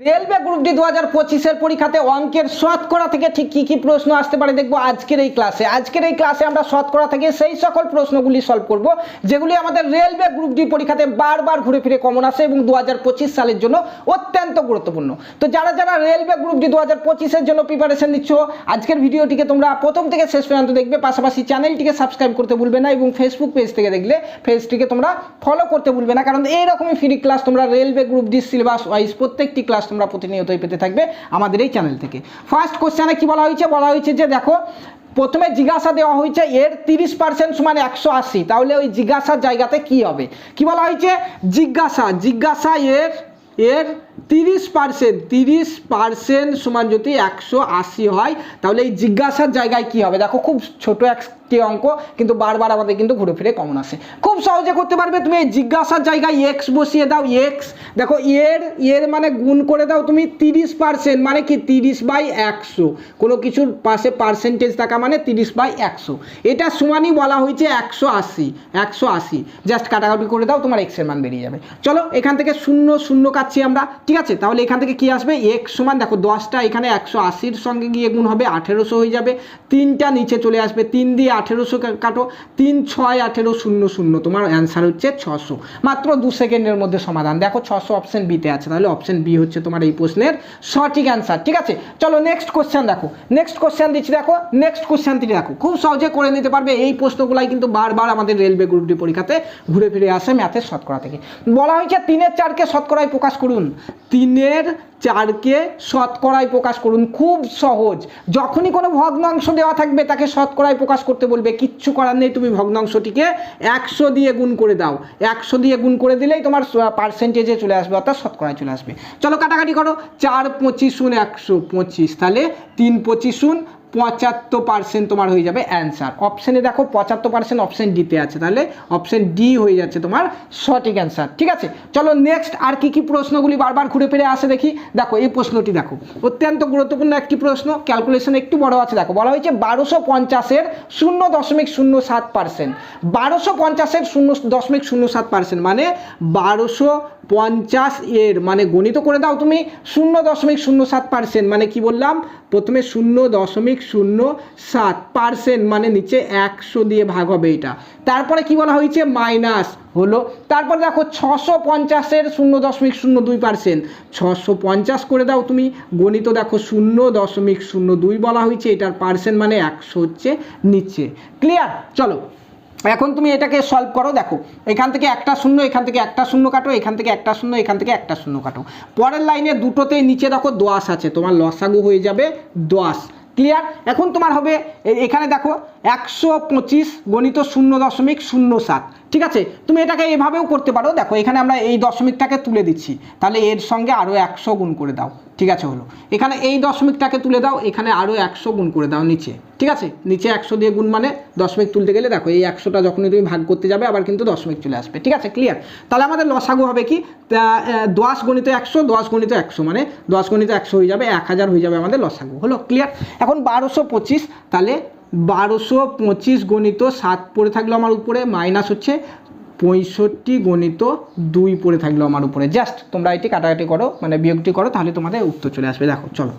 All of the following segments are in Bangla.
রেলওয়ে গ্রুপ ডি 2025 পরীক্ষাতে অঙ্কের শতকরা থেকে ঠিক কি কি প্রশ্ন আসতে পারে দেখবো আজকের এই ক্লাসে আমরা শতকরা থেকে সেই সকল প্রশ্নগুলি সলভ করব যেগুলি আমাদের রেলওয়ে গ্রুপ ডি পরীক্ষাতে বারবার ঘুরে ফিরে কমন আসে এবং 2025 সালের জন্য অত্যন্ত গুরুত্বপূর্ণ। তো যারা যারা রেলওয়ে গ্রুপ ডি 2025 জন্য প্রিপারেশন নিচ্ছ আজকের ভিডিওটিকে তোমরা প্রথম থেকে শেষ পর্যন্ত দেখবে, পাশাপাশি চ্যানেলটিকে সাবস্ক্রাইব করতে ভুলবে না এবং ফেসবুক পেজ থেকে দেখলে পেজটিকে তোমরা ফলো করতে ভুলবে না, কারণ এইরকমই ফ্রি ক্লাস তোমরা railway group D syllabus wise প্রত্যেকটি ক্লাস তোমরা প্রতিনিয়তই পেতে থাকবে আমাদের এই চ্যানেল থেকে। ফার্স্ট কোশ্চেনে কি বলা হয়েছে যে দেখো প্রথমে জিজ্ঞাসা দেওয়া হয়েছে এর 30% সমান 180, তাহলে ওই জিজ্ঞাসার জায়গাতে কি হবে, কি বলা হয়েছে জিজ্ঞাসা এর 30% সমান যদি 180 হয় তাহলে এই জিজ্ঞাসার জায়গায় কি হবে। দেখো খুব ছোট একটি অঙ্ক কিন্তু বারবার আমাদের কিন্তু ঘুরে ফিরে কমন আসে, খুব সহজে করতে পারবে। তুমি এই জিজ্ঞাসার জায়গায় এক্স বসিয়ে দাও, এক্স দেখো এর মানে গুণ করে দাও তুমি 30%, মানে কি 30/100, কোনো কিছুর পাশে পার্সেন্টেজ থাকা মানে 30/100, এটা সমানই বলা হয়েছে 180, জাস্ট কাটাকাটি করে দাও তোমার এক্সের মান বেরিয়ে যাবে। চলো এখান থেকে শূন্য শূন্য কাটছি আমরা, ঠিক আছে, তাহলে এখান থেকে কি আসবে এক্স সমান দেখো 10টা এখানে 180-র সঙ্গে গিয়ে গুণ হবে 1800 হয়ে যাবে, 3টা নিচে চলে আসবে, 3 দিয়ে 1800 কাটো, 3 6 18 0 0, তোমার অ্যান্সার হচ্ছে 600। মাত্র 2 সেকেন্ডের মধ্যে সমাধান। দেখো 600 অপশন বিতে আছে, তাহলে অপশন বি হচ্ছে তোমার এই প্রশ্নের সঠিক অ্যান্সার, ঠিক আছে। চলো নেক্সট কোশ্চেন দেখো, নেক্সট কোশ্চেন দিচ্ছি, দেখো নেক্সট কোশ্চেনটি দেখো, খুব সহজে করে নিতে পারবে। এই প্রশ্নগুলাই কিন্তু বারবার আমাদের রেলওয়ে গ্রুপ ডি পরীক্ষাতে ঘুরে ফিরে আসে ম্যাথের শতকরা থেকে। বলা হয়েছে 3-এর 4কে শতকরায় প্রকাশ করুন, 3-এর 4কে শতকরায় প্রকাশ করুন। খুব সহজ, যখনই কোনো ভগ্নাংশ দেওয়া থাকবে তাকে শতকরায় প্রকাশ করতে বলবে, কিচ্ছু করার নেই, তুমি ভগ্নাংশটিকে 100 দিয়ে গুণ করে দাও, 100 দিয়ে গুণ করে দিলেই তোমার পার্সেন্টেজে চলে আসবে, অর্থাৎ শতকরায় চলে আসবে। চলো কাটাকাটি করো, 4 25 125, তাহলে 3 25 75% তোমার হয়ে যাবে অ্যান্সার। অপশানে দেখো 75% অপশান ডিতে আছে, তাহলে অপশান ডি হয়ে যাচ্ছে তোমার সঠিক অ্যান্সার, ঠিক আছে। চলো নেক্সট আর কি কি প্রশ্নগুলি বারবার ঘুরে ফিরে আসে দেখি। দেখো এই প্রশ্নটি দেখো, অত্যন্ত গুরুত্বপূর্ণ একটি প্রশ্ন, ক্যালকুলেশন একটু বড় আছে। দেখো বলা হয়েছে 1250-এর 0.07%, 1250-এর 0.07% মানে 1250 এর মানে গণিত করে দাও তুমি 0.07%, মানে কি বললাম প্রথমে 0.07% মানে নিচে 100 দিয়ে ভাগ হবে এটা, তারপরে কি বলা হয়েছে মাইনাস হলো, তারপর দেখো 650-এর 0.02%, 650 করে দাও তুমি, গণিত দেখো 0.02 বলা হয়েছে, এটার পার্সেন্ট মানে 100 হচ্ছে নিচে। ক্লিয়ার? চলো এখন তুমি এটাকে সলভ করো। দেখো এখান থেকে একটা শূন্য, এখান থেকে একটা শূন্য কাটো, এখান থেকে একটা শূন্য, এখান থেকে একটা শূন্য কাটো, পরের লাইনে দুটোতেই নিচে দেখো 10 আছে, তোমার লসাগু হয়ে যাবে 10। ক্লিয়ার? এখন তোমার হবে এখানে দেখো 125 গণিত 0.07, ঠিক আছে। তুমি এটাকে এভাবেও করতে পারো, দেখো এখানে আমরা এই দশমিকটাকে তুলে দিচ্ছি, তাহলে এর সঙ্গে আরও 100 গুণ করে দাও, ঠিক আছে হলো। এখানে এই দশমিকটাকে তুলে দাও, এখানে আরও 100 গুণ করে দাও নিচে, ঠিক আছে, নিচে 100 দিয়ে গুণ মানে দশমিক তুলতে গেলে দেখো এই 100টা যখনই তুমি ভাগ করতে যাবে আবার কিন্তু দশমিক চলে আসবে, ঠিক আছে। ক্লিয়ার? তাহলে আমাদের লসাগু হবে কি 10 গণিত 100, 10 গণিত 100 মানে 10 গণিত 100 হয়ে যাবে 1000 হয়ে যাবে আমাদের লসাগু, হলো। ক্লিয়ার? এখন 1225, তাহলে 1225 গণিত 7 পড়ে থাকলো আমার উপরে, মাইনাস হচ্ছে 65 গণিত 2 পড়ে থাকলো আমার উপরে। জাস্ট তোমরা এটি কাটাকাটি করো, মানে বিয়োগটি করো, তাহলে তোমাদের উত্তর চলে আসবে। দেখো চলো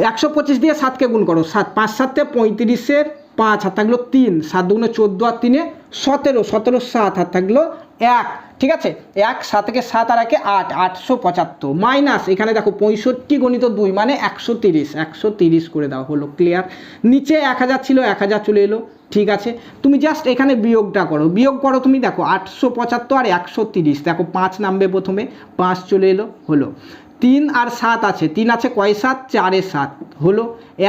125 দিয়ে 7কে গুণ করো, 7 5 7 35-এর 5 হাত থাকলো 3, 7 দুগুণে 14 আর 3-এ 17, 17 7 হাত থাকলো 1, ঠিক আছে, 1 7 থেকে 7 আর 1-এ 8, 875 মাইনাস এখানে দেখো 65 গণিত 2 মানে 130 করে দাও, হলো। ক্লিয়ার? নিচে 1000 ছিল 1000 চলে এলো, ঠিক আছে। তুমি জাস্ট এখানে বিয়োগটা করো, বিয়োগ করো তুমি, দেখো 875 আর 130, দেখো 5 নামবে প্রথমে, 5 চলে এলো, হলো। 3 আর 7 আছে, 3 আছে কয় 7 4-এ 7 হলো,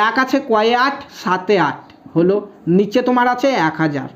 1 আছে কয় 8 7-এ 8 হলো, নিচে তোমার আছে 1000।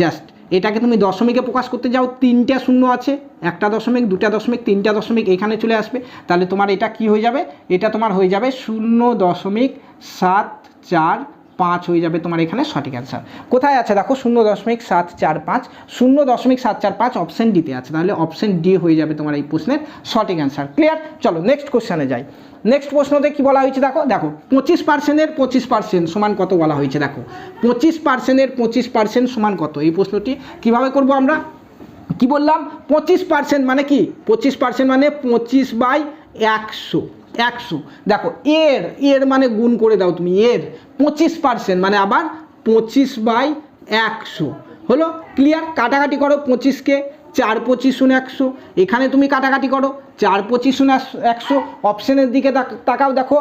জাস্ট এটাকে তুমি দশমিকে প্রকাশ করতে যাও, 3টা শূন্য আছে, একটা দশমিক 2টা দশমিক 3টা দশমিক এখানে চলে আসবে, তাহলে তোমার এটা কি হয়ে যাবে, এটা তোমার হয়ে যাবে 0.745 হয়ে যাবে তোমার এখানে সঠিক অ্যান্সার। কোথায় আছে দেখো 0.745, 0.745 অপশান ডিতে আছে, তাহলে অপশান ডি হয়ে যাবে তোমার এই প্রশ্নের সঠিক অ্যান্সার। ক্লিয়ার? চলো নেক্সট কোশ্চেনে যাই। নেক্সট প্রশ্নতে কি বলা হয়েছে দেখো, দেখো 25%-এর 25% সমান কত বলা হয়েছে। দেখো 25%-এর 25% সমান কত, এই প্রশ্নটি কিভাবে করব আমরা, কি বললাম 25% মানে কি 25% মানে 25/100 100 100 দেখো এর মানে গুণ করে দাও তুমি, এর 25% মানে আবার 25/100 হলো। ক্লিয়ার? কাটাকাটি করো 25কে, 4 25 100, এখানে তুমি কাটাকাটি করো 4 25 100, অপশানের দিকে তাকাও, দেখো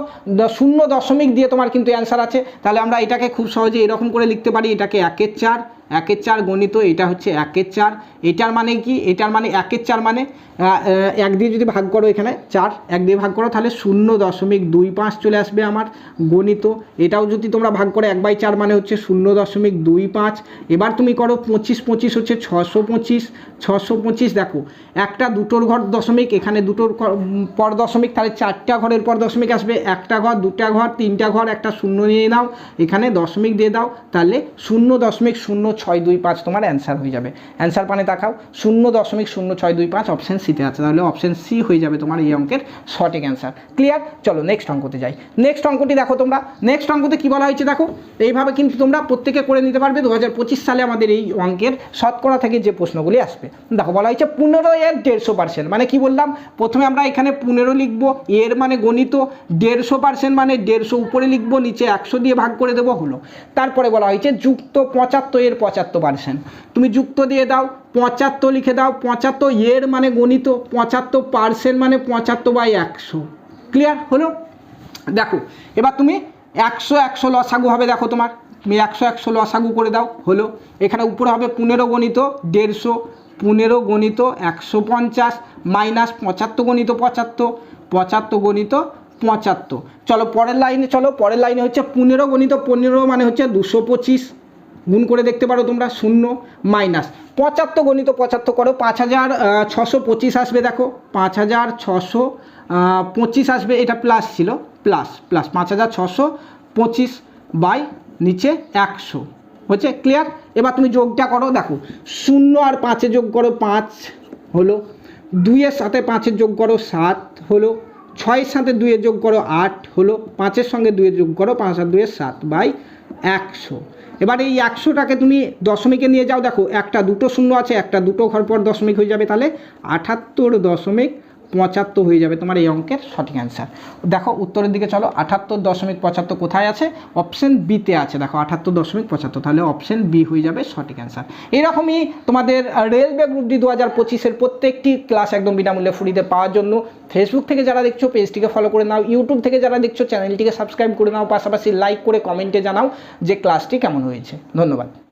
0 দিয়ে তোমার কিন্তু অ্যান্সার আছে। তাহলে আমরা এটাকে খুব সহজে এরকম করে লিখতে পারি, এটাকে 1 এর 4 গণিত, এটা হচ্ছে 1 এর 4, এটার মানে কি, এটার মানে 1 এর 4 মানে 1 দিয়ে যদি ভাগ করো, এখানে 4 1 দিয়ে ভাগ করো তাহলে 0.25 চলে আসবে আমার গণিত। এটাও যদি তোমরা ভাগ করো 1/4 মানে হচ্ছে 0.25। এবার তুমি করো 25 25 হচ্ছে 625, দেখো একটা দুটোর ঘর দশমিক, এখানে দুটোর পর দশমিক, তাহলে 4টা ঘরের পর দশমিক আসবে, একটা ঘর, দুটা ঘর, তিনটা ঘর, একটা শূন্য নিয়ে নাও, এখানে দশমিক দিয়ে দাও, তাহলে 0.0625 তোমার অ্যান্সার হয়ে যাবে। অ্যান্সার পানে তাকাও, 0.0625 অপশান সিতে আছে, তাহলে অপশান সি হয়ে যাবে তোমার এই অঙ্কের সঠিক অ্যান্সার। ক্লিয়ার? চলো নেক্সট অঙ্কতে যাই। নেক্সট অঙ্কটি দেখো তোমরা, নেক্সট অঙ্কতে কী বলা হয়েছে দেখো, এইভাবে কিন্তু তোমরা প্রত্যেকে করে নিতে পারবে। 2025 সালে আমাদের এই অঙ্কের শতকরা থেকে যে প্রশ্নগুলি আসবে, দেখো বলা হয়েছে 15 এর 150%, মানে কি বললাম, প্রথমে আমরা এখানে 15 লিখব, এর মানে গণিত, 150% মানে 150 উপরে লিখবো, নিচে 100 দিয়ে ভাগ করে দেবো, হলো। তারপরে বলা হয়েছে যুক্ত 75 এর 75%, তুমি যুক্ত দিয়ে দাও, 75 লিখে দাও, 75 এর মানে গণিত, 75% মানে 75/100। ক্লিয়ার হলো? দেখো এবার তুমি 100 লসাগু হবে, দেখো তোমার তুমি 100 লসাগু করে দাও, হলো। এখানে উপরে হবে 15 গণিত 150, 15 গণিত 150 মাইনাস 75 গণিত 75 গণিত 75। চলো পরের লাইনে, চলো পরের লাইনে হচ্ছে 15 গণিত 15 মানে হচ্ছে 225, গুণ করে দেখতে পারো তোমরা, 0 মাইনাস 75 গণিত 75 করো, 5625 আসবে, দেখো 5625 আসবে, এটা প্লাস ছিল, প্লাস 5625 বাই নিচে 100 হচ্ছে। ক্লিয়ার? এবার তুমি যোগটা করো, দেখো 0 আর 5 যোগ করো 5 হলো, 2 এর সাথে 5 যোগ করো 7 হলো, 6 এর সাথে 2 যোগ করো 8 হলো, 5 এর সঙ্গে 2 যোগ করো 5 আর 2 7/100। এবার এই 100টাকে তুমি দশমিকে নিয়ে যাও, দেখো একটা দুটো শূন্য আছে, একটা দুটো ঘর পর দশমিক হয়ে যাবে, তাহলে 78.75 হয়ে যাবে তোমার এই অঙ্কের সঠিক অ্যান্সার। দেখো উত্তরের দিকে চলো, 78.75 কোথায় আছে, অপশন বিতে আছে, দেখো 78.75, তাহলে অপশন বি হয়ে যাবে সঠিক অ্যান্সার। এরকমই তোমাদের রেলওয়ে গ্রুপ ডি 2025-এর প্রত্যেকটি ক্লাস একদম বিনামূল্যে ফ্রিতে পাওয়ার জন্য ফেসবুক থেকে যারা দেখছো পেজটিকে ফলো করে নাও, ইউটিউব থেকে যারা দেখছো চ্যানেলটিকে সাবস্ক্রাইব করে নাও, পাশাপাশি লাইক করে কমেন্টে জানাও যে ক্লাসটি কেমন হয়েছে। ধন্যবাদ।